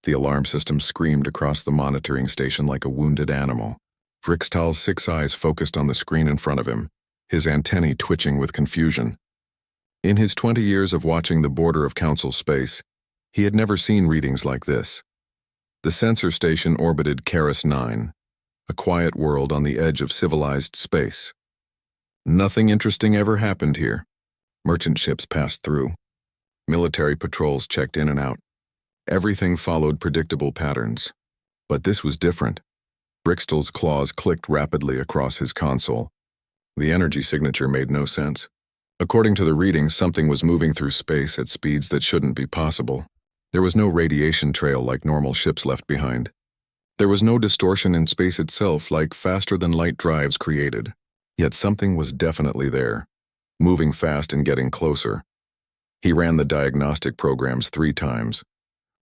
The alarm system screamed across the monitoring station like a wounded animal. Vrixtal's 6 eyes focused on the screen in front of him, his antennae twitching with confusion. In his 20 years of watching the border of Council space, he had never seen readings like this. The sensor station orbited Karis 9, a quiet world on the edge of civilized space. Nothing interesting ever happened here. Merchant ships passed through. Military patrols checked in and out. Everything followed predictable patterns. But this was different. Vrixtal's claws clicked rapidly across his console. The energy signature made no sense. According to the readings, something was moving through space at speeds that shouldn't be possible. There was no radiation trail like normal ships left behind. There was no distortion in space itself like faster-than-light drives created. Yet something was definitely there, moving fast and getting closer. He ran the diagnostic programs 3 times.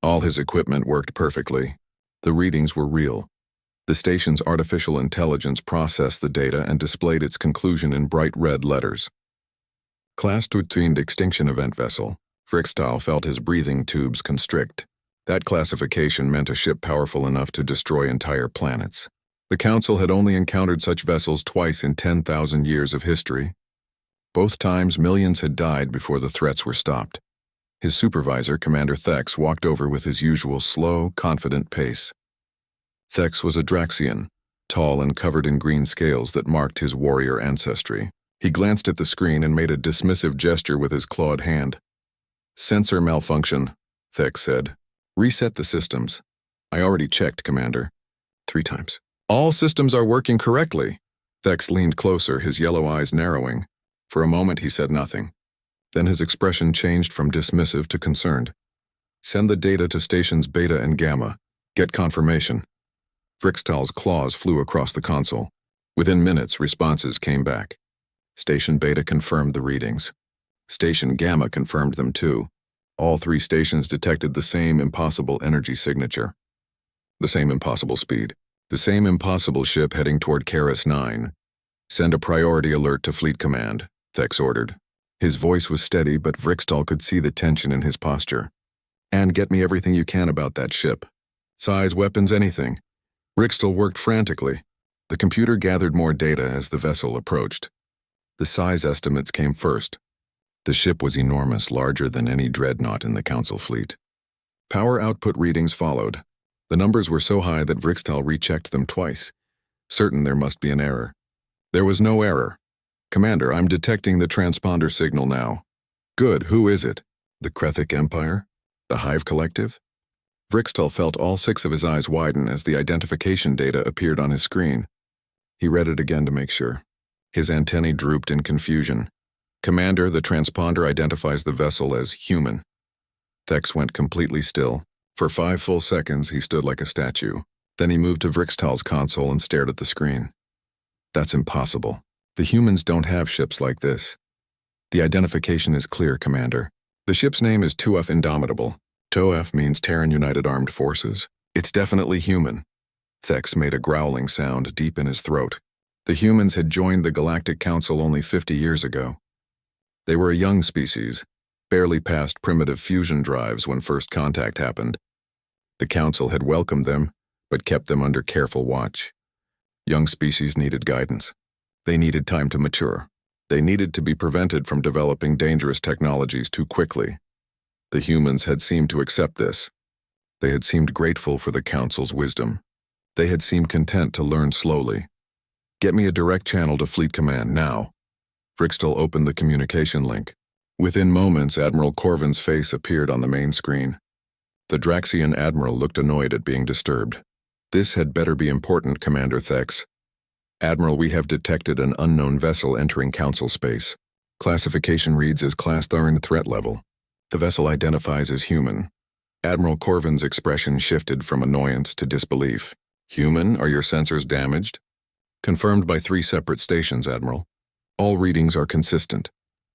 All his equipment worked perfectly. The readings were real. The station's artificial intelligence processed the data and displayed its conclusion in bright red letters. Class 13 Extinction Event Vessel. Vrixtal felt his breathing tubes constrict. That classification meant a ship powerful enough to destroy entire planets. The Council had only encountered such vessels twice in 10,000 years of history. Both times, millions had died before the threats were stopped. His supervisor, Commander Thex, walked over with his usual slow, confident pace. Thex was a Draxian, tall and covered in green scales that marked his warrior ancestry. He glanced at the screen and made a dismissive gesture with his clawed hand. "Sensor malfunction," Thex said. "Reset the systems." "I already checked, Commander." 3 times. "All systems are working correctly." Thex leaned closer, his yellow eyes narrowing. For a moment he said nothing. Then his expression changed from dismissive to concerned. "Send the data to stations Beta and Gamma. Get confirmation." Vrixtal's claws flew across the console. Within minutes, responses came back. Station Beta confirmed the readings. Station Gamma confirmed them too. All 3 stations detected the same impossible energy signature. The same impossible speed. The same impossible ship heading toward Karis 9. "Send a priority alert to Fleet Command," Thex ordered. His voice was steady, but Vrixtal could see the tension in his posture. "And get me everything you can about that ship. Size, weapons, anything." Vrixtal worked frantically. The computer gathered more data as the vessel approached. The size estimates came first. The ship was enormous, larger than any dreadnought in the Council fleet. Power output readings followed. The numbers were so high that Vrixtal rechecked them twice, certain there must be an error. There was no error. "Commander, I'm detecting the transponder signal now." "Good, who is it? The Krethic Empire? The Hive Collective?" Vrixtal felt all 6 of his eyes widen as the identification data appeared on his screen. He read it again to make sure. His antennae drooped in confusion. "Commander, the transponder identifies the vessel as human." Thex went completely still. For 5 full seconds, he stood like a statue. Then he moved to Vrixtal's console and stared at the screen. "That's impossible. The humans don't have ships like this." "The identification is clear, Commander. The ship's name is Tuef Indomitable. Tuef means Terran United Armed Forces. It's definitely human." Thex made a growling sound deep in his throat. The humans had joined the Galactic Council only 50 years ago. They were a young species, barely past primitive fusion drives when first contact happened. The Council had welcomed them, but kept them under careful watch. Young species needed guidance. They needed time to mature. They needed to be prevented from developing dangerous technologies too quickly. The humans had seemed to accept this. They had seemed grateful for the Council's wisdom. They had seemed content to learn slowly. "Get me a direct channel to Fleet Command, now." Vrixtal opened the communication link. Within moments, Admiral Corvin's face appeared on the main screen. The Draxian Admiral looked annoyed at being disturbed. "This had better be important, Commander Thex." "Admiral, we have detected an unknown vessel entering Council space. Classification reads as Class 13 threat level. The vessel identifies as human." Admiral Corvin's expression shifted from annoyance to disbelief. "Human? Are your sensors damaged?" "Confirmed by 3 separate stations, Admiral. All readings are consistent."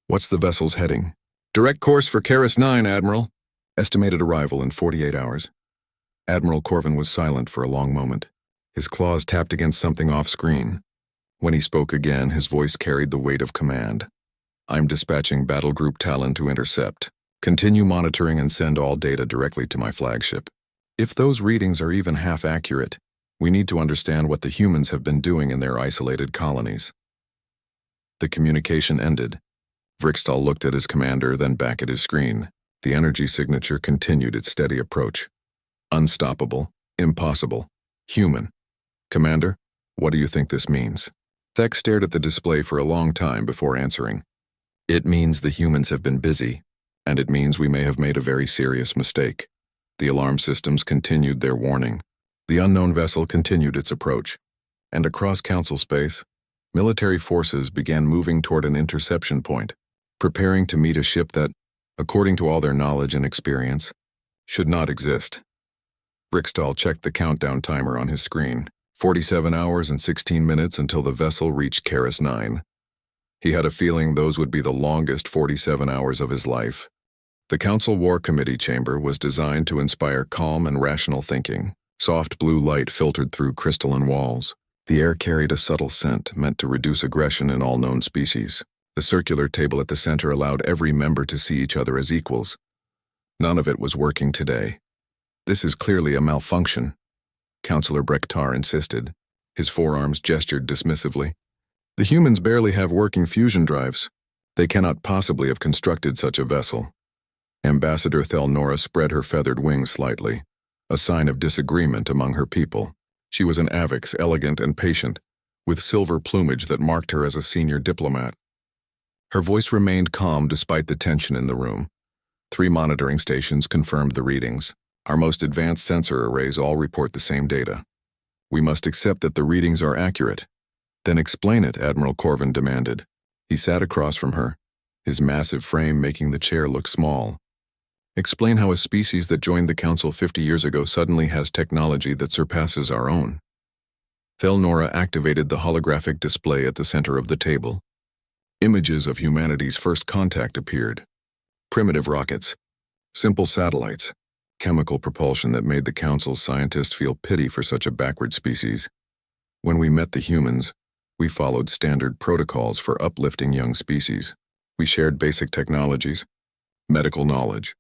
"What's the vessel's heading?" "Direct course for Karis 9, Admiral." "Estimated arrival in 48 hours. Admiral Corvin was silent for a long moment. His claws tapped against something off-screen. When he spoke again, his voice carried the weight of command. "I'm dispatching Battle Group Talon to intercept. Continue monitoring and send all data directly to my flagship." If those readings are even half accurate, we need to understand what the humans have been doing in their isolated colonies. The communication ended. Vrixtal looked at his commander, then back at his screen. The energy signature continued its steady approach. Unstoppable, impossible, human. Commander, what do you think this means? Thek stared at the display for a long time before answering. It means the humans have been busy, and it means we may have made a very serious mistake. The alarm systems continued their warning. The unknown vessel continued its approach, and across Council space, military forces began moving toward an interception point, preparing to meet a ship that, according to all their knowledge and experience, should not exist. Vrixtal checked the countdown timer on his screen. 47 hours and 16 minutes until the vessel reached Karis 9. He had a feeling those would be the longest 47 hours of his life. The Council War Committee chamber was designed to inspire calm and rational thinking. Soft blue light filtered through crystalline walls. The air carried a subtle scent meant to reduce aggression in all known species. The circular table at the center allowed every member to see each other as equals. None of it was working today. This is clearly a malfunction, Councillor Brektar insisted. His forearms gestured dismissively. The humans barely have working fusion drives. They cannot possibly have constructed such a vessel. Ambassador Thelnora spread her feathered wings slightly, a sign of disagreement among her people. She was an avix, elegant and patient, with silver plumage that marked her as a senior diplomat. Her voice remained calm despite the tension in the room. 3 monitoring stations confirmed the readings. Our most advanced sensor arrays all report the same data. We must accept that the readings are accurate. Then explain it, Admiral Corvin demanded. He sat across from her, his massive frame making the chair look small. Explain how a species that joined the Council 50 years ago suddenly has technology that surpasses our own. Thelnora activated the holographic display at the center of the table. Images of humanity's first contact appeared. Primitive rockets, simple satellites, chemical propulsion that made the Council's scientists feel pity for such a backward species. When we met the humans, we followed standard protocols for uplifting young species. We shared basic technologies, medical knowledge,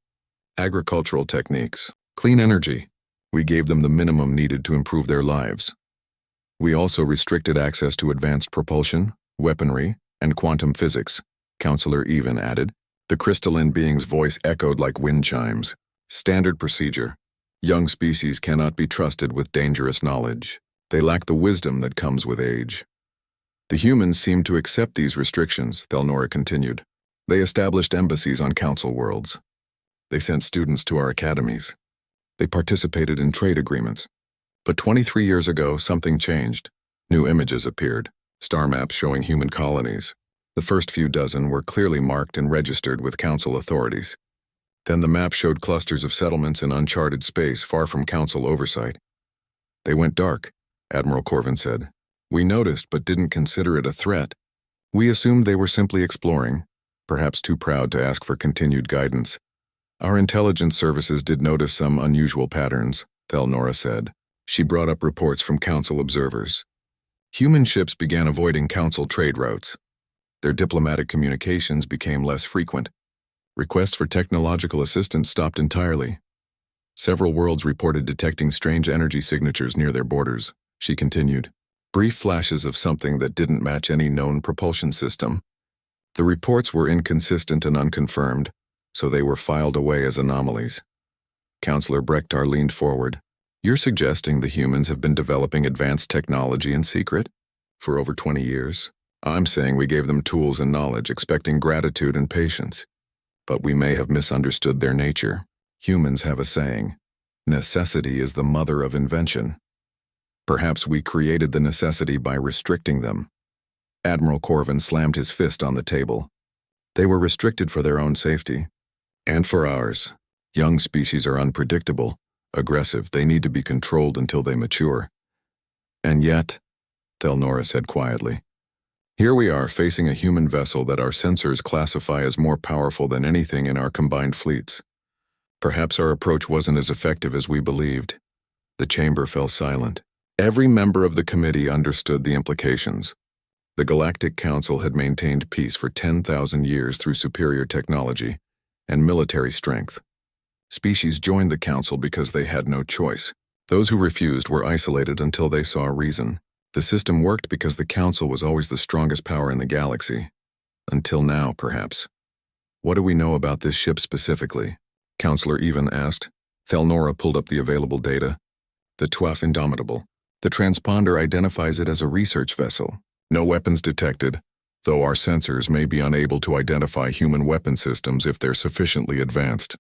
agricultural techniques, clean energy. We gave them the minimum needed to improve their lives. We also restricted access to advanced propulsion, weaponry, and quantum physics, Councillor Even added. The crystalline being's voice echoed like wind chimes. Standard procedure. Young species cannot be trusted with dangerous knowledge. They lack the wisdom that comes with age. The humans seemed to accept these restrictions, Thelnora continued. They established embassies on Council worlds. They sent students to our academies. They participated in trade agreements. But 23 years ago, something changed. New images appeared, star maps showing human colonies. The first few dozen were clearly marked and registered with Council authorities. Then the map showed clusters of settlements in uncharted space far from Council oversight. They went dark, Admiral Corvin said. We noticed but didn't consider it a threat. We assumed they were simply exploring, perhaps too proud to ask for continued guidance. Our intelligence services did notice some unusual patterns, Thelnora said. She brought up reports from Council observers. Human ships began avoiding Council trade routes. Their diplomatic communications became less frequent. Requests for technological assistance stopped entirely. Several worlds reported detecting strange energy signatures near their borders, she continued. Brief flashes of something that didn't match any known propulsion system. The reports were inconsistent and unconfirmed, so they were filed away as anomalies. Councillor Brektar leaned forward. You're suggesting the humans have been developing advanced technology in secret? For over 20 years? I'm saying we gave them tools and knowledge, expecting gratitude and patience. But we may have misunderstood their nature. Humans have a saying, necessity is the mother of invention. Perhaps we created the necessity by restricting them. Admiral Corvin slammed his fist on the table. They were restricted for their own safety. And for ours. Young species are unpredictable, aggressive. They need to be controlled until they mature. And yet, Thelnora said quietly, here we are facing a human vessel that our sensors classify as more powerful than anything in our combined fleets. Perhaps our approach wasn't as effective as we believed. The chamber fell silent. Every member of the committee understood the implications. The Galactic Council had maintained peace for 10,000 years through superior technology and military strength. Species joined the council because they had no choice. Those who refused were isolated until they saw a reason. The system worked because the council was always the strongest power in the galaxy. Until now, perhaps. What do we know about this ship specifically? Counselor Even asked. Thelnora pulled up the available data. The TWAF Indomitable. The transponder identifies it as a research vessel. No weapons detected, though our sensors may be unable to identify human weapon systems if they're sufficiently advanced.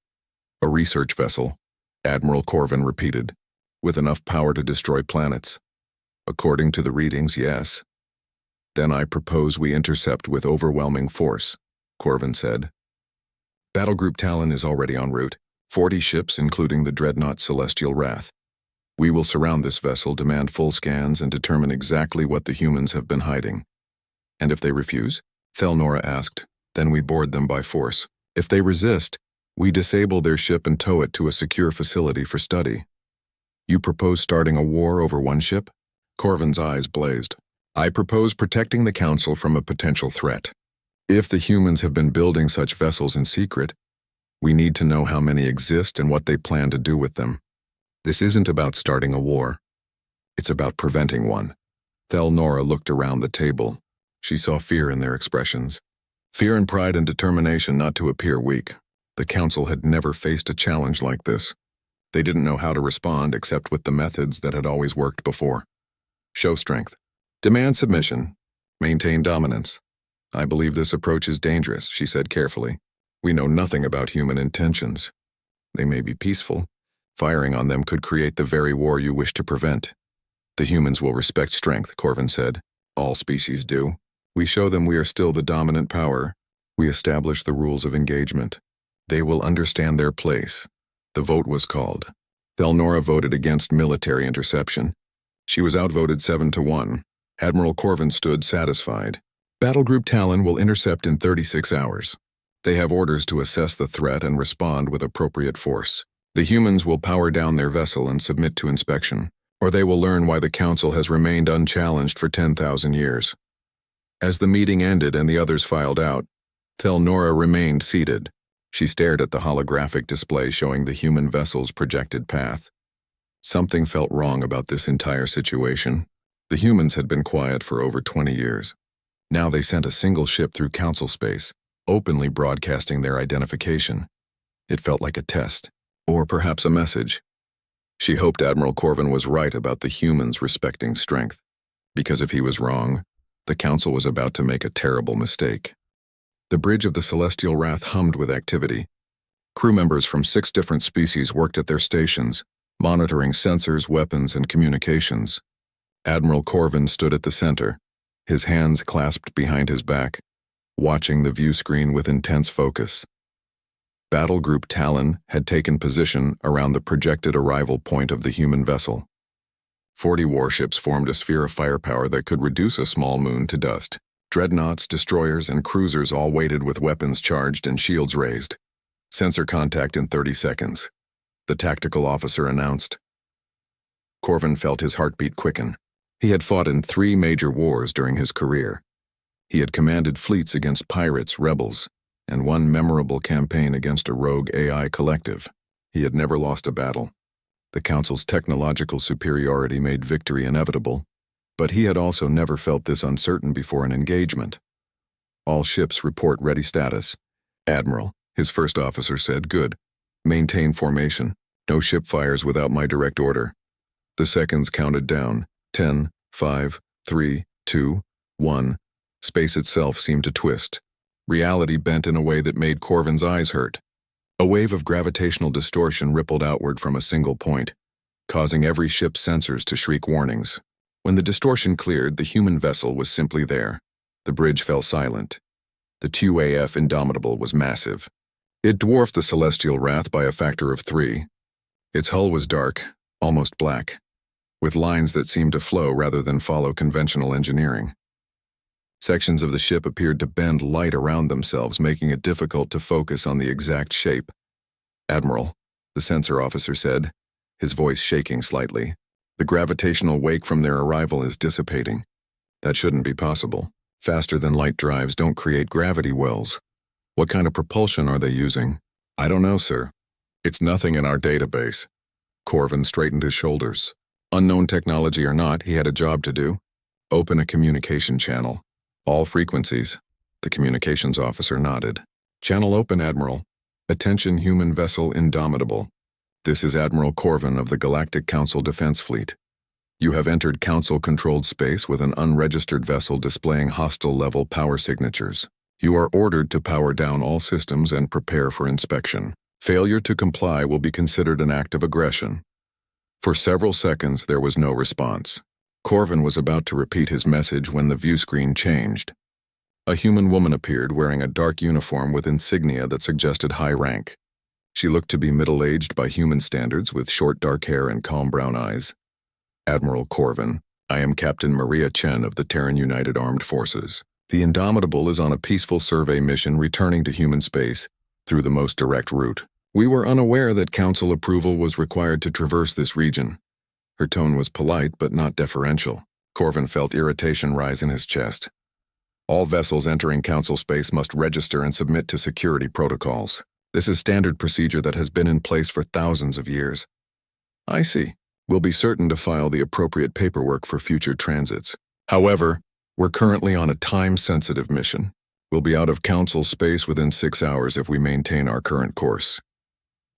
A research vessel, Admiral Corvin repeated, with enough power to destroy planets. According to the readings, yes. Then I propose we intercept with overwhelming force, Corvin said. Battlegroup Talon is already en route, 40 ships including the dreadnought Celestial Wrath. We will surround this vessel, demand full scans, and determine exactly what the humans have been hiding. And if they refuse? Thelnora asked. Then we board them by force. If they resist, we disable their ship and tow it to a secure facility for study. You propose starting a war over one ship? Corvin's eyes blazed. I propose protecting the Council from a potential threat. If the humans have been building such vessels in secret, we need to know how many exist and what they plan to do with them. This isn't about starting a war. It's about preventing one. Thelnora looked around the table. She saw fear in their expressions. Fear and pride and determination not to appear weak. The Council had never faced a challenge like this. They didn't know how to respond except with the methods that had always worked before. Show strength. Demand submission. Maintain dominance. I believe this approach is dangerous, she said carefully. We know nothing about human intentions. They may be peaceful. Firing on them could create the very war you wish to prevent. The humans will respect strength, Corvin said. All species do. We show them we are still the dominant power. We establish the rules of engagement. They will understand their place. The vote was called. Thelnora voted against military interception. She was outvoted 7-1. Admiral Corvin stood satisfied. Battlegroup Talon will intercept in 36 hours. They have orders to assess the threat and respond with appropriate force. The humans will power down their vessel and submit to inspection, or they will learn why the Council has remained unchallenged for 10,000 years. As the meeting ended and the others filed out, Thelnora remained seated. She stared at the holographic display showing the human vessel's projected path. Something felt wrong about this entire situation. The humans had been quiet for over 20 years. Now they sent a single ship through Council space, openly broadcasting their identification. It felt like a test, or perhaps a message. She hoped Admiral Corvin was right about the humans respecting strength, because if he was wrong, the Council was about to make a terrible mistake. The bridge of the Celestial Wrath hummed with activity. Crew members from 6 different species worked at their stations, monitoring sensors, weapons, and communications. Admiral Corvin stood at the center, his hands clasped behind his back, watching the view screen with intense focus. Battlegroup Talon had taken position around the projected arrival point of the human vessel. 40 warships formed a sphere of firepower that could reduce a small moon to dust. Dreadnoughts, destroyers, and cruisers all waited with weapons charged and shields raised. Sensor contact in 30 seconds. The tactical officer announced. Corvin felt his heartbeat quicken. He had fought in 3 major wars during his career. He had commanded fleets against pirates, rebels, and one memorable campaign against a rogue AI collective. He had never lost a battle. The Council's technological superiority made victory inevitable, but he had also never felt this uncertain before an engagement. All ships report ready status. Admiral, his first officer said, good. Maintain formation. No ship fires without my direct order. The seconds counted down. 10, 5, 3, 2, 1. Space itself seemed to twist. Reality bent in a way that made Corvin's eyes hurt. A wave of gravitational distortion rippled outward from a single point, causing every ship's sensors to shriek warnings. When the distortion cleared, the human vessel was simply there. The bridge fell silent. The 2AF Indomitable was massive. It dwarfed the Celestial Wrath by a factor of 3. Its hull was dark, almost black, with lines that seemed to flow rather than follow conventional engineering. Sections of the ship appeared to bend light around themselves, making it difficult to focus on the exact shape. Admiral, the sensor officer said, his voice shaking slightly. The gravitational wake from their arrival is dissipating. That shouldn't be possible. Faster-than-light drives don't create gravity wells. What kind of propulsion are they using? I don't know, sir. It's nothing in our database. Corvin straightened his shoulders. Unknown technology or not, he had a job to do. Open a communication channel. All frequencies. The communications officer nodded. Channel open, Admiral. Attention, human vessel Indomitable. This is Admiral Corvin of the Galactic Council Defense Fleet. You have entered Council-controlled space with an unregistered vessel displaying hostile-level power signatures. You are ordered to power down all systems and prepare for inspection. Failure to comply will be considered an act of aggression. For several seconds, there was no response. Corvin was about to repeat his message when the view screen changed. A human woman appeared wearing a dark uniform with insignia that suggested high rank. She looked to be middle-aged by human standards with short dark hair and calm brown eyes. Admiral Corvin, I am Captain Maria Chen of the Terran United Armed Forces. The Indomitable is on a peaceful survey mission returning to human space through the most direct route. We were unaware that Council approval was required to traverse this region. Her tone was polite but not deferential. Corvin felt irritation rise in his chest. All vessels entering Council space must register and submit to security protocols. This is standard procedure that has been in place for thousands of years. I see. We'll be certain to file the appropriate paperwork for future transits. However, we're currently on a time-sensitive mission. We'll be out of Council space within 6 hours if we maintain our current course.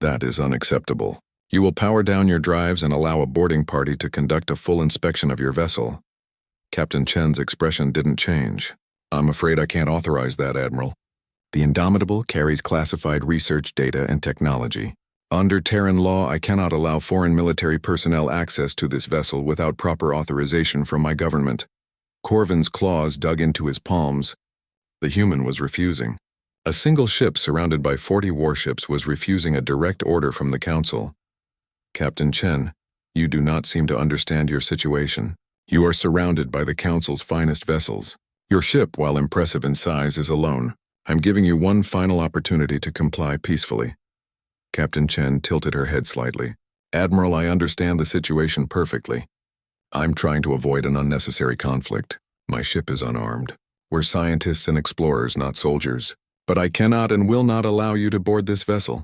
That is unacceptable. You will power down your drives and allow a boarding party to conduct a full inspection of your vessel. Captain Chen's expression didn't change. I'm afraid I can't authorize that, Admiral. The Indomitable carries classified research data and technology. Under Terran law, I cannot allow foreign military personnel access to this vessel without proper authorization from my government. Corvin's claws dug into his palms. The human was refusing. A single ship surrounded by 40 warships was refusing a direct order from the Council. Captain Chen, you do not seem to understand your situation. You are surrounded by the Council's finest vessels. Your ship, while impressive in size, is alone. I'm giving you one final opportunity to comply peacefully. Captain Chen tilted her head slightly. Admiral, I understand the situation perfectly. I'm trying to avoid an unnecessary conflict. My ship is unarmed. We're scientists and explorers, not soldiers. But I cannot and will not allow you to board this vessel.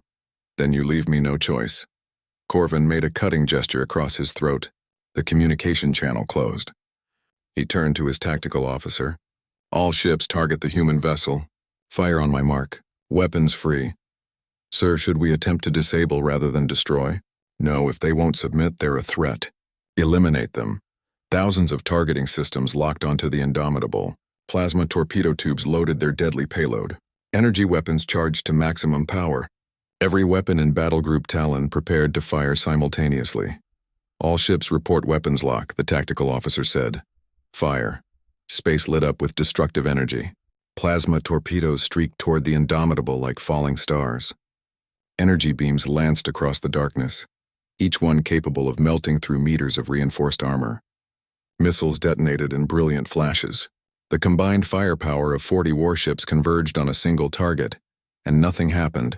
Then you leave me no choice. Corvin made a cutting gesture across his throat. The communication channel closed. He turned to his tactical officer. All ships target the human vessel. Fire on my mark. Weapons free. Sir, should we attempt to disable rather than destroy? No, if they won't submit, they're a threat. Eliminate them. Thousands of targeting systems locked onto the Indomitable. Plasma torpedo tubes loaded their deadly payload. Energy weapons charged to maximum power. Every weapon in Battle Group Talon prepared to fire simultaneously. All ships report weapons lock, the tactical officer said. Fire. Space lit up with destructive energy. Plasma torpedoes streaked toward the Indomitable like falling stars. Energy beams lanced across the darkness, each one capable of melting through meters of reinforced armor. Missiles detonated in brilliant flashes. The combined firepower of 40 warships converged on a single target, and nothing happened.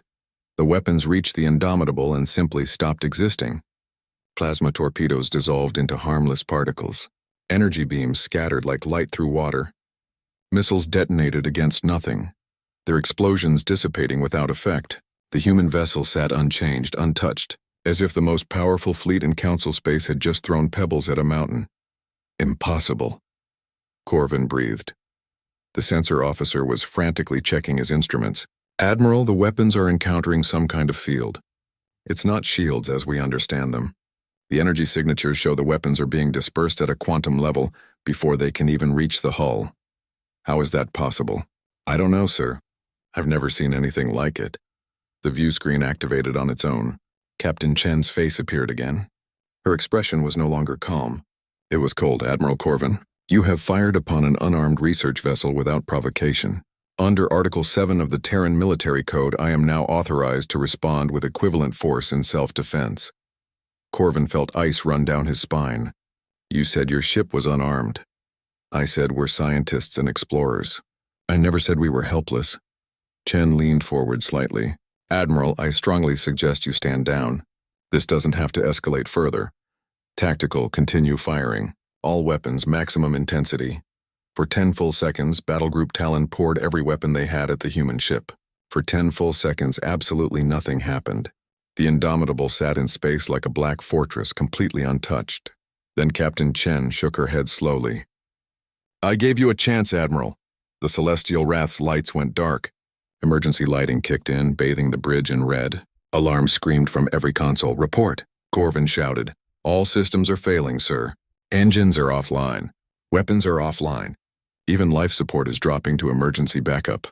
The weapons reached the Indomitable and simply stopped existing. Plasma torpedoes dissolved into harmless particles. Energy beams scattered like light through water. Missiles detonated against nothing, their explosions dissipating without effect. The human vessel sat unchanged, untouched, as if the most powerful fleet in Council space had just thrown pebbles at a mountain. Impossible. Corvin breathed. The sensor officer was frantically checking his instruments. Admiral, the weapons are encountering some kind of field. It's not shields as we understand them. The energy signatures show the weapons are being dispersed at a quantum level before they can even reach the hull. How is that possible? I don't know, sir. I've never seen anything like it. The view screen activated on its own. Captain Chen's face appeared again. Her expression was no longer calm. It was cold, Admiral Corvin. You have fired upon an unarmed research vessel without provocation. Under Article 7 of the Terran Military Code, I am now authorized to respond with equivalent force in self-defense. Corvin felt ice run down his spine. You said your ship was unarmed. I said we're scientists and explorers. I never said we were helpless. Chen leaned forward slightly. Admiral, I strongly suggest you stand down. This doesn't have to escalate further. Tactical, continue firing. All weapons, maximum intensity. For 10 full seconds, Battle Group Talon poured every weapon they had at the human ship. For 10 full seconds, absolutely nothing happened. The Indomitable sat in space like a black fortress, completely untouched. Then Captain Chen shook her head slowly. "I gave you a chance, Admiral." The Celestial Wrath's lights went dark. Emergency lighting kicked in, bathing the bridge in red. Alarms screamed from every console. "Report," Corvin shouted. "All systems are failing, sir. Engines are offline. Weapons are offline. Even life support is dropping to emergency backup.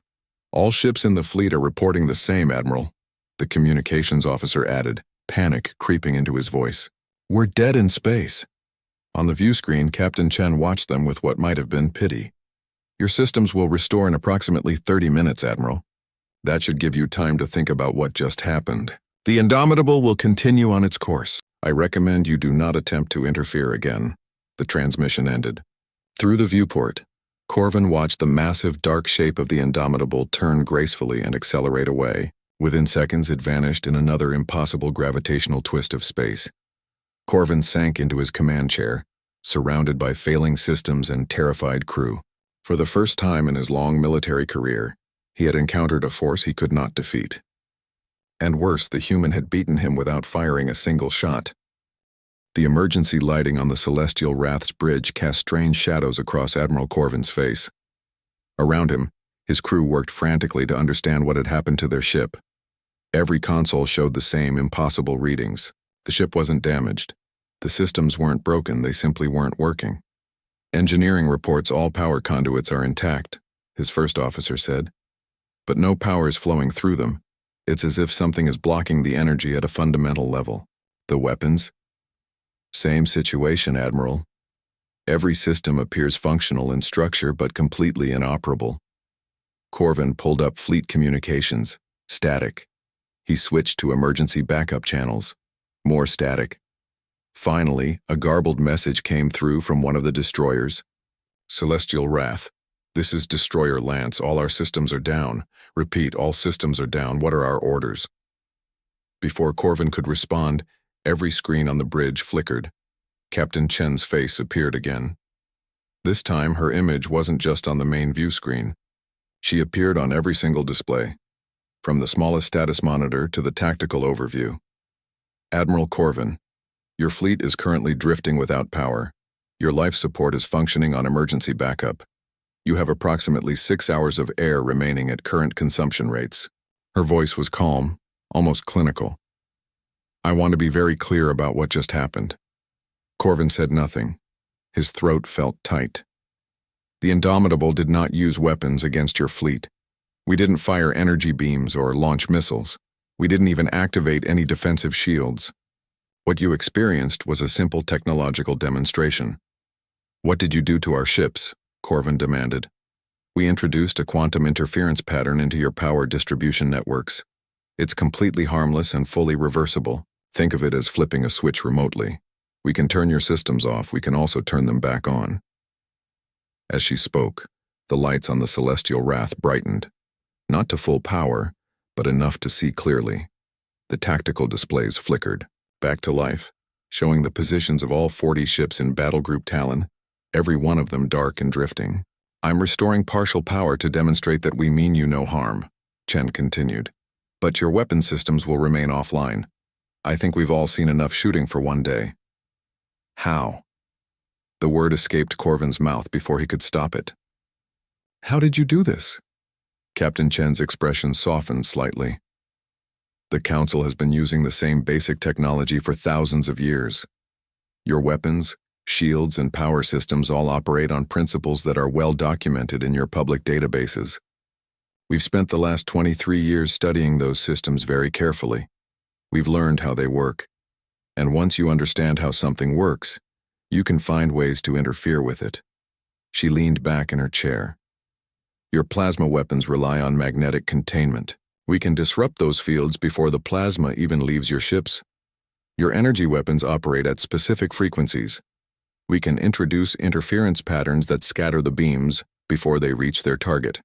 All ships in the fleet are reporting the same, Admiral," the communications officer added, panic creeping into his voice. "We're dead in space." On the view screen, Captain Chen watched them with what might have been pity. "Your systems will restore in approximately 30 minutes, Admiral. That should give you time to think about what just happened. The Indomitable will continue on its course. I recommend you do not attempt to interfere again." The transmission ended. Through the viewport, Corvin watched the massive dark shape of the Indomitable turn gracefully and accelerate away. Within seconds, it vanished in another impossible gravitational twist of space. Corvin sank into his command chair, surrounded by failing systems and terrified crew. For the first time in his long military career, he had encountered a force he could not defeat. And worse, the human had beaten him without firing a single shot. The emergency lighting on the Celestial Wrath's bridge cast strange shadows across Admiral Corvin's face. Around him, his crew worked frantically to understand what had happened to their ship. Every console showed the same impossible readings. The ship wasn't damaged. The systems weren't broken, they simply weren't working. "Engineering reports all power conduits are intact," his first officer said. "But no power is flowing through them. It's as if something is blocking the energy at a fundamental level." "The weapons?" "Same situation, Admiral. Every system appears functional in structure but completely inoperable." Corvin pulled up fleet communications. Static. He switched to emergency backup channels. More static. Finally, a garbled message came through from one of the destroyers. "Celestial Wrath. This is Destroyer Lance. All our systems are down. Repeat, all systems are down. What are our orders?" Before Corvin could respond, every screen on the bridge flickered. Captain Chen's face appeared again. This time, her image wasn't just on the main view screen. She appeared on every single display, from the smallest status monitor to the tactical overview. "Admiral Corvin, your fleet is currently drifting without power. Your life support is functioning on emergency backup. You have approximately 6 hours of air remaining at current consumption rates." Her voice was calm, almost clinical. "I want to be very clear about what just happened." Corvin said nothing. His throat felt tight. "The Indomitable did not use weapons against your fleet. We didn't fire energy beams or launch missiles. We didn't even activate any defensive shields. What you experienced was a simple technological demonstration." "What did you do to our ships?" Corvin demanded. "We introduced a quantum interference pattern into your power distribution networks. It's completely harmless and fully reversible. Think of it as flipping a switch remotely. We can turn your systems off, we can also turn them back on." As she spoke, the lights on the Celestial Wrath brightened. Not to full power, but enough to see clearly. The tactical displays flickered, back to life, showing the positions of all 40 ships in Battle Group Talon, every one of them dark and drifting. "I'm restoring partial power to demonstrate that we mean you no harm," Chen continued. "But your weapon systems will remain offline. I think we've all seen enough shooting for one day." "How?" The word escaped Corvin's mouth before he could stop it. "How did you do this?" Captain Chen's expression softened slightly. "The Council has been using the same basic technology for thousands of years. Your weapons, shields, and power systems all operate on principles that are well documented in your public databases. We've spent the last 23 years studying those systems very carefully. We've learned how they work. And once you understand how something works, you can find ways to interfere with it." She leaned back in her chair. "Your plasma weapons rely on magnetic containment. We can disrupt those fields before the plasma even leaves your ships. Your energy weapons operate at specific frequencies. We can introduce interference patterns that scatter the beams before they reach their target.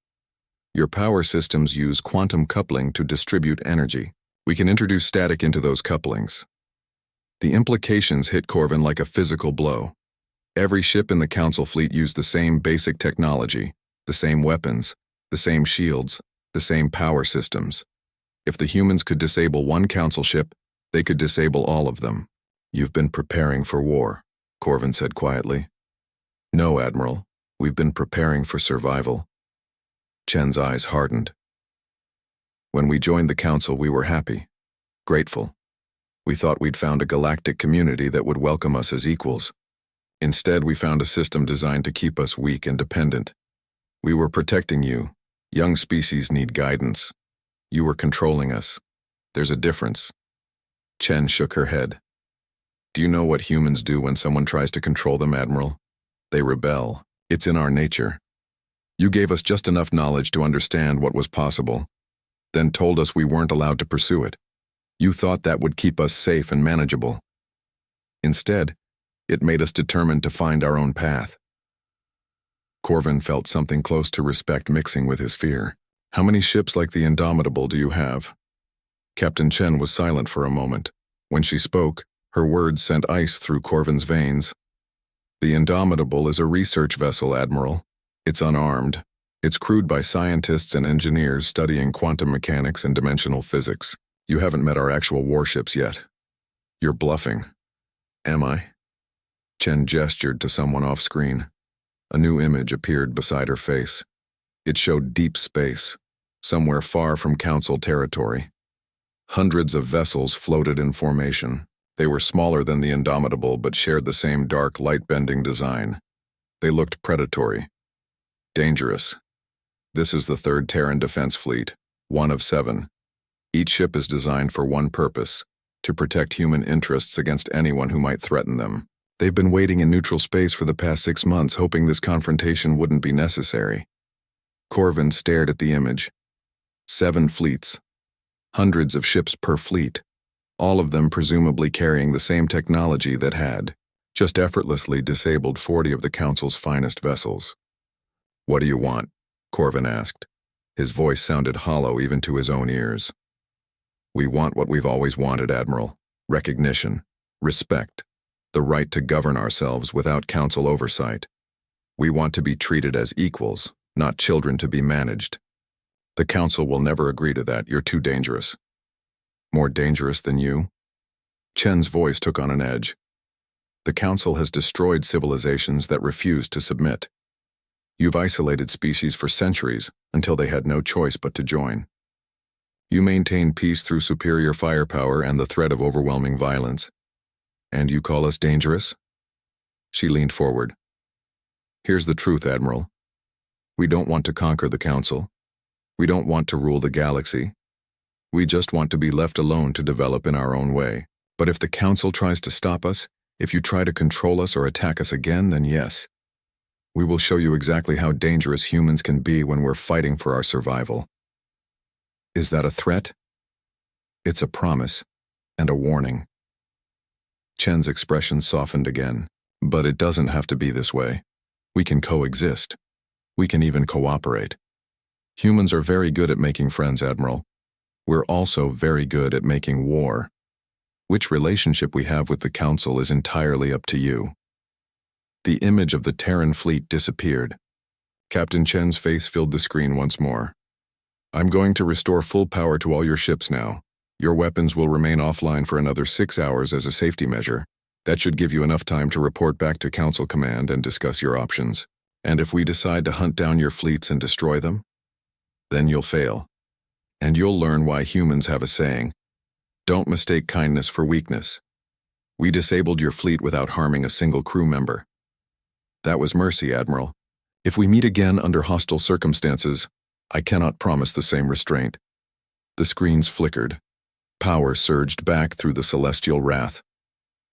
Your power systems use quantum coupling to distribute energy. We can introduce static into those couplings." The implications hit Corvin like a physical blow. Every ship in the Council fleet used the same basic technology, the same weapons, the same shields, the same power systems. If the humans could disable one Council ship, They could disable all of them. You've been preparing for war, Corvin said quietly. No, Admiral. We've been preparing for survival. Chen's eyes hardened. When we joined the Council, we were happy, grateful. We thought we'd found a galactic community that would welcome us as equals. Instead, we found a system designed to keep us weak and dependent. We were protecting you. Young species need guidance. You were controlling us. There's a difference. Chen shook her head. Do you know what humans do when someone tries to control them, Admiral? They rebel. It's in our nature. You gave us just enough knowledge to understand what was possible, then told us we weren't allowed to pursue it. You thought that would keep us safe and manageable. Instead, it made us determined to find our own path. Corvin felt something close to respect mixing with his fear. How many ships like the Indomitable do you have? Captain Chen was silent for a moment. When she spoke, her words sent ice through Corvin's veins. The Indomitable is a research vessel, Admiral. It's unarmed. It's crewed by scientists and engineers studying quantum mechanics and dimensional physics. You haven't met our actual warships yet. You're bluffing. Am I? Chen gestured to someone off-screen. A new image appeared beside her face. It showed deep space, somewhere far from Council territory. Hundreds of vessels floated in formation. They were smaller than the Indomitable but shared the same dark, light-bending design. They looked predatory. Dangerous. This is the 3rd Terran Defense Fleet, one of 7. Each ship is designed for one purpose, to protect human interests against anyone who might threaten them. They've been waiting in neutral space for the past 6 months, hoping this confrontation wouldn't be necessary. Corvin stared at the image. 7 fleets. Hundreds of ships per fleet. All of them presumably carrying the same technology that had just effortlessly disabled 40 of the Council's finest vessels. What do you want? Corvin asked. His voice sounded hollow even to his own ears. We want what we've always wanted, Admiral. Recognition, respect, the right to govern ourselves without Council oversight. We want to be treated as equals, not children to be managed. The Council will never agree to that. You're too dangerous. More dangerous than you? Chen's voice took on an edge. The Council has destroyed civilizations that refuse to submit. You've isolated species for centuries until they had no choice but to join. You maintain peace through superior firepower and the threat of overwhelming violence. And you call us dangerous? She leaned forward. Here's the truth, Admiral. We don't want to conquer the Council. We don't want to rule the galaxy. We just want to be left alone to develop in our own way. But if the Council tries to stop us, if you try to control us or attack us again, then yes. We will show you exactly how dangerous humans can be when we're fighting for our survival. Is that a threat? It's a promise and a warning. Chen's expression softened again. But it doesn't have to be this way. We can coexist. We can even cooperate. Humans are very good at making friends, Admiral. We're also very good at making war. Which relationship we have with the Council is entirely up to you. The image of the Terran fleet disappeared. Captain Chen's face filled the screen once more. I'm going to restore full power to all your ships now. Your weapons will remain offline for another 6 hours as a safety measure. That should give you enough time to report back to Council Command and discuss your options. And if we decide to hunt down your fleets and destroy them, then you'll fail. And you'll learn why humans have a saying. Don't mistake kindness for weakness. We disabled your fleet without harming a single crew member. That was mercy, Admiral. If we meet again under hostile circumstances, I cannot promise the same restraint. The screens flickered. Power surged back through the celestial wrath.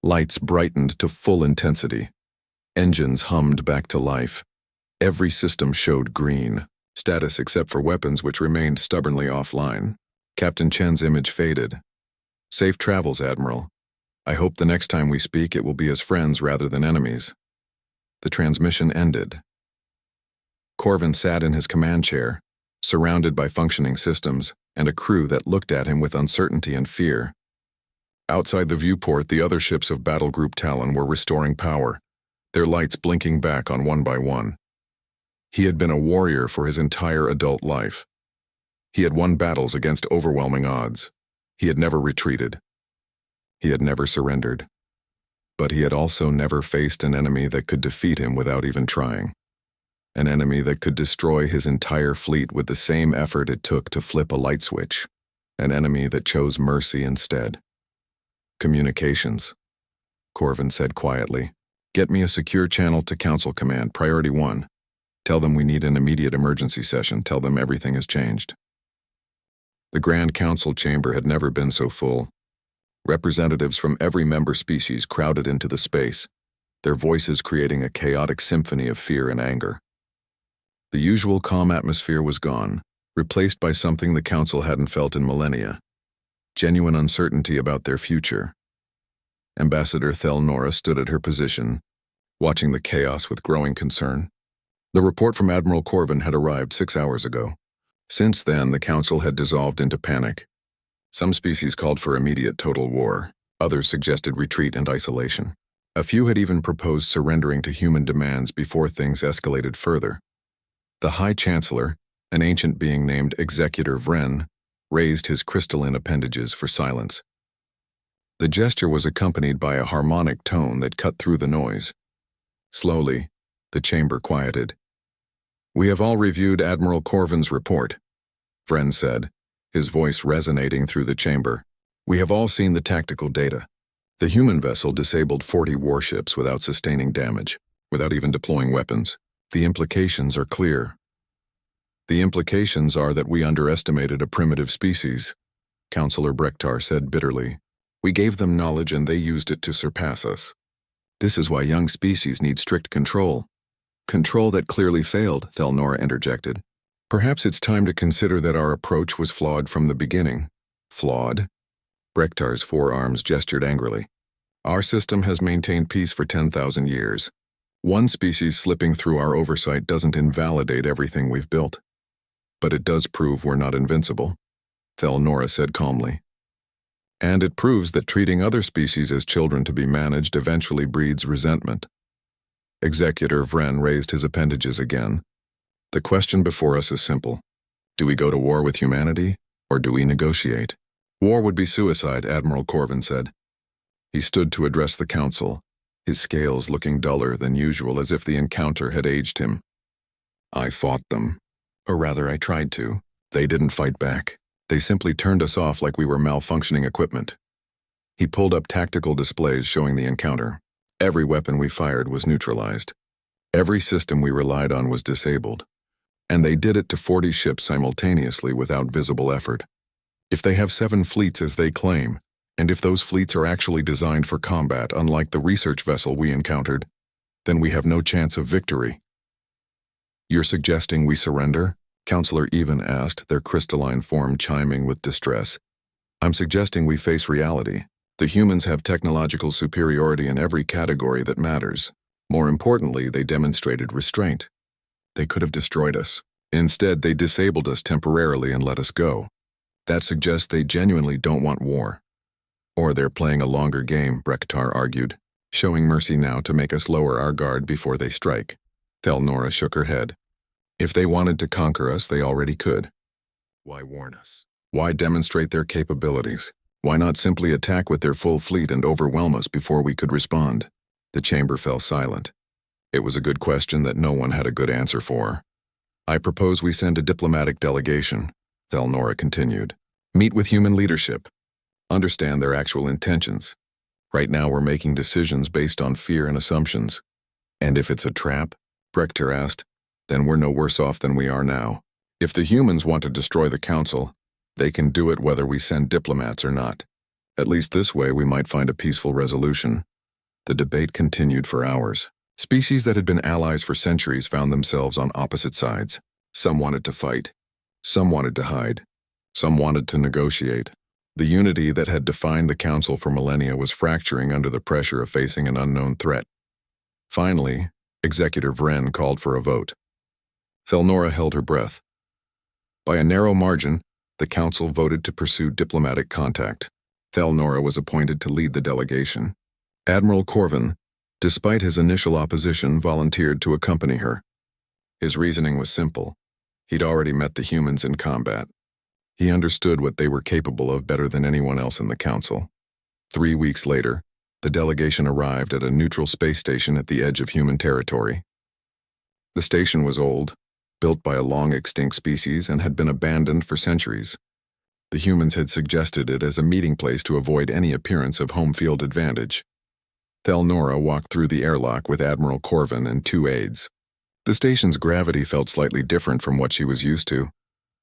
Lights brightened to full intensity. Engines hummed back to life. Every system showed green, status except for weapons which remained stubbornly offline. Captain Chen's image faded. Safe travels, Admiral. I hope the next time we speak it will be as friends rather than enemies. The transmission ended. Corvin sat in his command chair, surrounded by functioning systems and a crew that looked at him with uncertainty and fear. Outside the viewport, the other ships of Battle Group Talon were restoring power, their lights blinking back on one by one. He had been a warrior for his entire adult life. He had won battles against overwhelming odds. He had never retreated. He had never surrendered. But he had also never faced an enemy that could defeat him without even trying. An enemy that could destroy his entire fleet with the same effort it took to flip a light switch. An enemy that chose mercy instead. Communications. Corvin said quietly. Get me a secure channel to Council Command, Priority 1. Tell them we need an immediate emergency session. Tell them everything has changed. The Grand Council chamber had never been so full. Representatives from every member species crowded into the space, their voices creating a chaotic symphony of fear and anger. The usual calm atmosphere was gone, replaced by something the Council hadn't felt in millennia. Genuine uncertainty about their future. Ambassador Thelnora stood at her position, watching the chaos with growing concern. The report from Admiral Corvin had arrived 6 hours ago. Since then, the Council had dissolved into panic. Some species called for immediate total war. Others suggested retreat and isolation. A few had even proposed surrendering to human demands before things escalated further. The High Chancellor, an ancient being named Executor Vren, raised his crystalline appendages for silence. The gesture was accompanied by a harmonic tone that cut through the noise. Slowly, the chamber quieted. We have all reviewed Admiral Corvin's report, Vren said, his voice resonating through the chamber. We have all seen the tactical data. The human vessel disabled 40 warships without sustaining damage, without even deploying weapons. The implications are clear. The implications are that we underestimated a primitive species, Councillor Brektar said bitterly. We gave them knowledge and they used it to surpass us. This is why young species need strict control. Control that clearly failed, Thelnora interjected. Perhaps it's time to consider that our approach was flawed from the beginning. Flawed? Brektar's forearms gestured angrily. Our system has maintained peace for 10,000 years. One species slipping through our oversight doesn't invalidate everything we've built. But it does prove we're not invincible, Thelnora said calmly. And it proves that treating other species as children to be managed eventually breeds resentment. Executor Vren raised his appendages again. The question before us is simple. Do we go to war with humanity, or do we negotiate? War would be suicide, Admiral Corvin said. He stood to address the Council, his scales looking duller than usual as if the encounter had aged him. I fought them. Or rather, I tried to. They didn't fight back. They simply turned us off like we were malfunctioning equipment. He pulled up tactical displays showing the encounter. Every weapon we fired was neutralized. Every system we relied on was disabled. And they did it to 40 ships simultaneously without visible effort. If they have 7 fleets as they claim, and if those fleets are actually designed for combat unlike the research vessel we encountered, then we have no chance of victory. You're suggesting we surrender? Councillor Even asked, their crystalline form chiming with distress. I'm suggesting we face reality. The humans have technological superiority in every category that matters. More importantly, they demonstrated restraint. They could have destroyed us. Instead, they disabled us temporarily and let us go. That suggests they genuinely don't want war. Or they're playing a longer game, Brektar argued, showing mercy now to make us lower our guard before they strike. Thelnora shook her head. If they wanted to conquer us, they already could. Why warn us? Why demonstrate their capabilities? Why not simply attack with their full fleet and overwhelm us before we could respond? The chamber fell silent. It was a good question that no one had a good answer for. I propose we send a diplomatic delegation, Thelnora continued. Meet with human leadership. Understand their actual intentions. Right now we're making decisions based on fear and assumptions. And if it's a trap, Brektar asked, then we're no worse off than we are now. If the humans want to destroy the Council, they can do it whether we send diplomats or not. At least this way we might find a peaceful resolution. The debate continued for hours. Species that had been allies for centuries found themselves on opposite sides. Some wanted to fight. Some wanted to hide. Some wanted to negotiate. The unity that had defined the Council for millennia was fracturing under the pressure of facing an unknown threat. Finally, Executor Vren called for a vote. Thelnora held her breath. By a narrow margin, the Council voted to pursue diplomatic contact. Thelnora was appointed to lead the delegation. Admiral Corvin, despite his initial opposition, volunteered to accompany her. His reasoning was simple. He'd already met the humans in combat. He understood what they were capable of better than anyone else in the Council. 3 weeks later, the delegation arrived at a neutral space station at the edge of human territory. The station was old, built by a long-extinct species, and had been abandoned for centuries. The humans had suggested it as a meeting place to avoid any appearance of home field advantage. Thelnora walked through the airlock with Admiral Corvin and 2 aides. The station's gravity felt slightly different from what she was used to,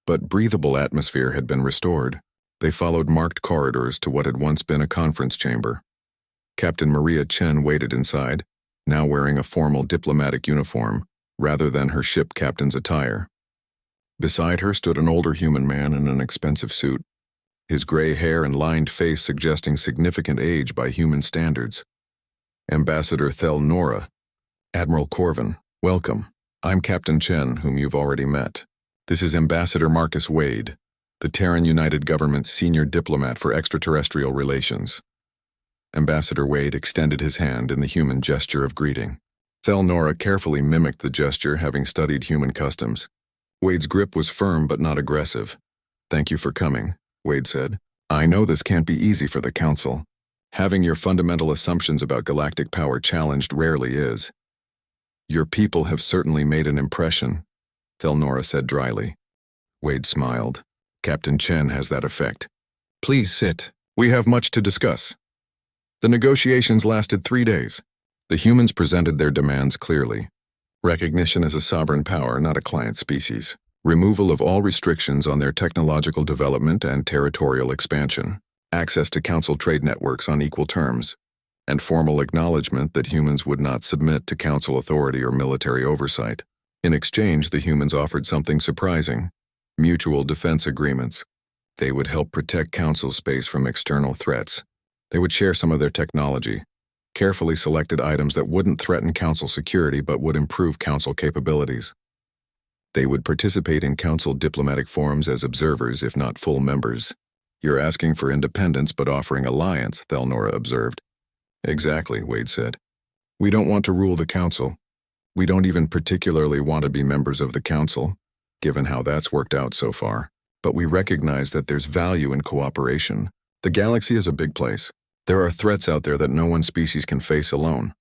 but breathable atmosphere had been restored. They followed marked corridors to what had once been a conference chamber. Captain Maria Chen waited inside, now wearing a formal diplomatic uniform, rather than her ship captain's attire. Beside her stood an older human man in an expensive suit, his gray hair and lined face suggesting significant age by human standards. Ambassador Thelnora. Admiral Corvin, welcome. I'm Captain Chen, whom you've already met. This is Ambassador Marcus Wade, the Terran United Government's senior diplomat for extraterrestrial relations. Ambassador Wade extended his hand in the human gesture of greeting. Thelnora carefully mimicked the gesture, having studied human customs. Wade's grip was firm but not aggressive. Thank you for coming, Wade said. I know this can't be easy for the Council. Having your fundamental assumptions about galactic power challenged rarely is. Your people have certainly made an impression, Thelnora said dryly. Wade smiled. Captain Chen has that effect. Please sit. We have much to discuss. The negotiations lasted 3 days. The humans presented their demands clearly. Recognition as a sovereign power, not a client species. Removal of all restrictions on their technological development and territorial expansion. Access to Council trade networks on equal terms. And formal acknowledgement that humans would not submit to Council authority or military oversight. In exchange, the humans offered something surprising. Mutual defense agreements. They would help protect Council space from external threats. They would share some of their technology. Carefully selected items that wouldn't threaten Council security but would improve Council capabilities. They would participate in Council diplomatic forums as observers, if not full members. You're asking for independence but offering alliance, Thelnora observed. Exactly, Wade said. We don't want to rule the Council. We don't even particularly want to be members of the Council, given how that's worked out so far. But we recognize that there's value in cooperation. The galaxy is a big place. There are threats out there that no one species can face alone.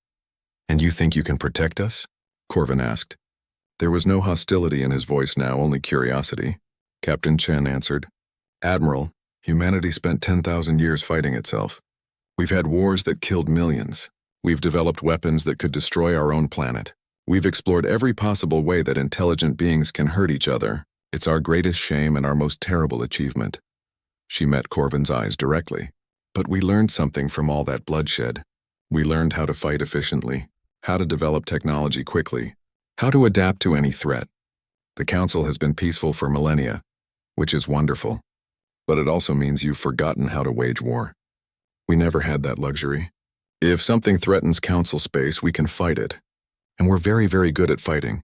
And you think you can protect us? Corvin asked. There was no hostility in his voice now, only curiosity. Captain Chen answered. Admiral, humanity spent 10,000 years fighting itself. We've had wars that killed millions. We've developed weapons that could destroy our own planet. We've explored every possible way that intelligent beings can hurt each other. It's our greatest shame and our most terrible achievement. She met Corvin's eyes directly. But we learned something from all that bloodshed. We learned how to fight efficiently, how to develop technology quickly, how to adapt to any threat. The Council has been peaceful for millennia, which is wonderful. But it also means you've forgotten how to wage war. We never had that luxury. If something threatens Council space, we can fight it. And we're very, very good at fighting.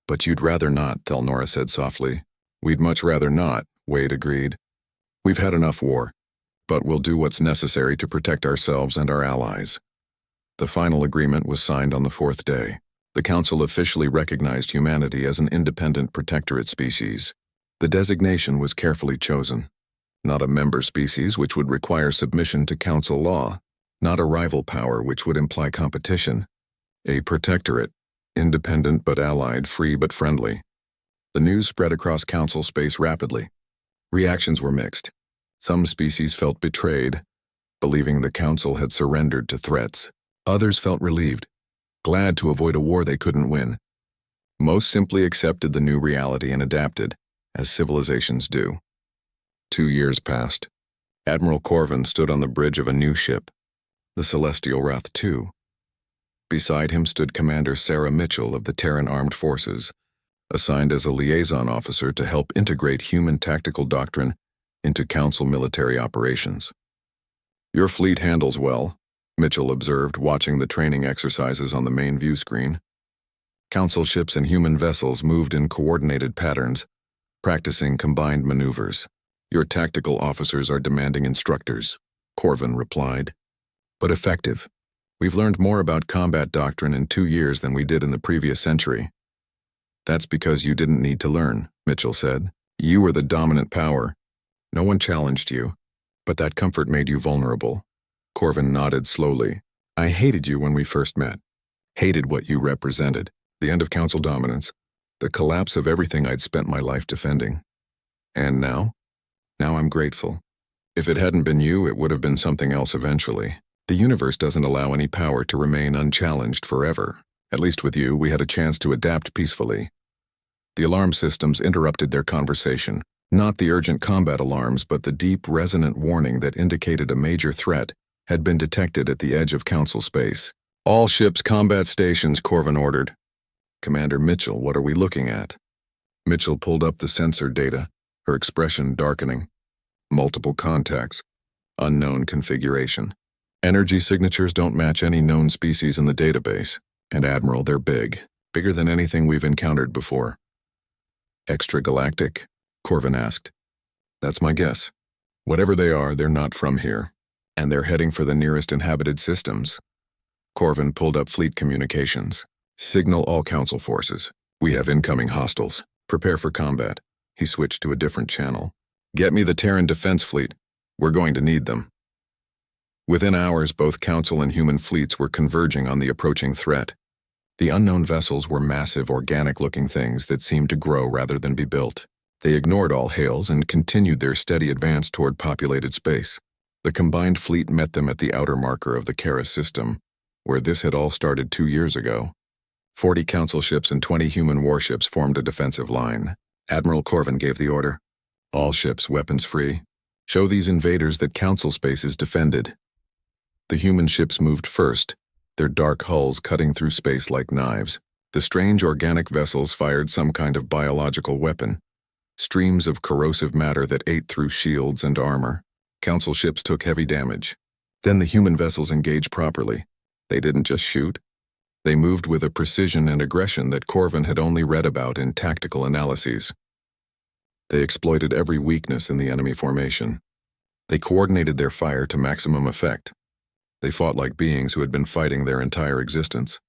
But you'd rather not, Thelnora said softly. We'd much rather not, Wade agreed. We've had enough war. But we'll do what's necessary to protect ourselves and our allies. The final agreement was signed on the 4th day. The Council officially recognized humanity as an independent protectorate species. The designation was carefully chosen. Not a member species, which would require submission to Council law. Not a rival power, which would imply competition. A protectorate, independent but allied, free but friendly. The news spread across Council space rapidly. Reactions were mixed. Some species felt betrayed, believing the Council had surrendered to threats. Others felt relieved, glad to avoid a war they couldn't win. Most simply accepted the new reality and adapted, as civilizations do. 2 years passed. Admiral Corvin stood on the bridge of a new ship, the Celestial Wrath II. Beside him stood Commander Sarah Mitchell of the Terran Armed Forces, assigned as a liaison officer to help integrate human tactical doctrine into Council military operations. Your fleet handles well, Mitchell observed, watching the training exercises on the main view screen. Council ships and human vessels moved in coordinated patterns, practicing combined maneuvers. Your tactical officers are demanding instructors, Corvin replied. But effective. We've learned more about combat doctrine in 2 years than we did in the previous century. That's because you didn't need to learn, Mitchell said. You were the dominant power. No one challenged you, but that comfort made you vulnerable. Corvin nodded slowly. I hated you when we first met. Hated what you represented. The end of Council dominance. The collapse of everything I'd spent my life defending. And now? Now I'm grateful. If it hadn't been you, it would have been something else eventually. The universe doesn't allow any power to remain unchallenged forever. At least with you, we had a chance to adapt peacefully. The alarm systems interrupted their conversation. Not the urgent combat alarms, but the deep, resonant warning that indicated a major threat had been detected at the edge of Council space. All ships combat stations, Corvin ordered. Commander Mitchell, what are we looking at? Mitchell pulled up the sensor data, her expression darkening. Multiple contacts. Unknown configuration. Energy signatures don't match any known species in the database. And Admiral, they're big. Bigger than anything we've encountered before. Extragalactic? Corvin asked. That's my guess. Whatever they are, they're not from here. And they're heading for the nearest inhabited systems. Corvin pulled up fleet communications. Signal all Council forces. We have incoming hostiles. Prepare for combat. He switched to a different channel. Get me the Terran Defense Fleet. We're going to need them. Within hours, both Council and human fleets were converging on the approaching threat. The unknown vessels were massive, organic-looking things that seemed to grow rather than be built. They ignored all hails and continued their steady advance toward populated space. The combined fleet met them at the outer marker of the Kara system, where this had all started 2 years ago. 40 Council ships and 20 human warships formed a defensive line. Admiral Corvin gave the order. All ships weapons free. Show these invaders that Council space is defended. The human ships moved first, their dark hulls cutting through space like knives. The strange organic vessels fired some kind of biological weapon. Streams of corrosive matter that ate through shields and armor. Council ships took heavy damage. Then the human vessels engaged properly. They didn't just shoot. They moved with a precision and aggression that Corvin had only read about in tactical analyses. They exploited every weakness in the enemy formation. They coordinated their fire to maximum effect. They fought like beings who had been fighting their entire existence.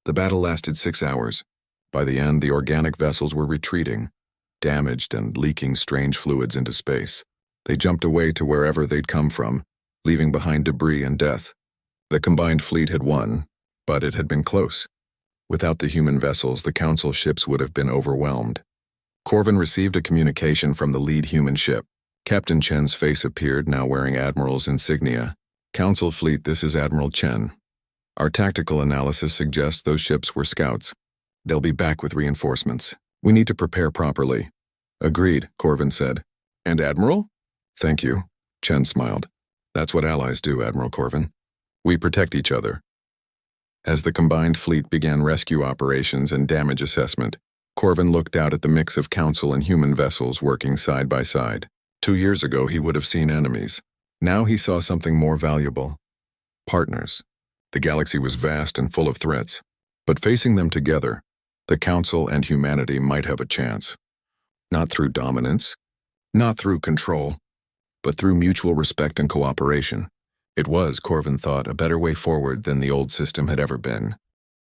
The battle lasted 6 hours. By the end, the organic vessels were retreating, damaged and leaking strange fluids into space. They jumped away to wherever they'd come from, leaving behind debris and death. The combined fleet had won, but it had been close. Without the human vessels, the Council ships would have been overwhelmed. Corvin received a communication from the lead human ship. Captain Chen's face appeared, now wearing Admiral's insignia. Council fleet, this is Admiral Chen. Our tactical analysis suggests those ships were scouts. They'll be back with reinforcements. We need to prepare properly. Agreed, Corvin said. And Admiral? Thank you. Chen smiled. That's what allies do, Admiral Corvin. We protect each other. As the combined fleet began rescue operations and damage assessment, Corvin looked out at the mix of Council and human vessels working side by side. 2 years ago, he would have seen enemies. Now he saw something more valuable. Partners. The galaxy was vast and full of threats, but facing them together, the Council and humanity might have a chance. Not through dominance, not through control, but through mutual respect and cooperation. It was, Corvin thought, a better way forward than the old system had ever been.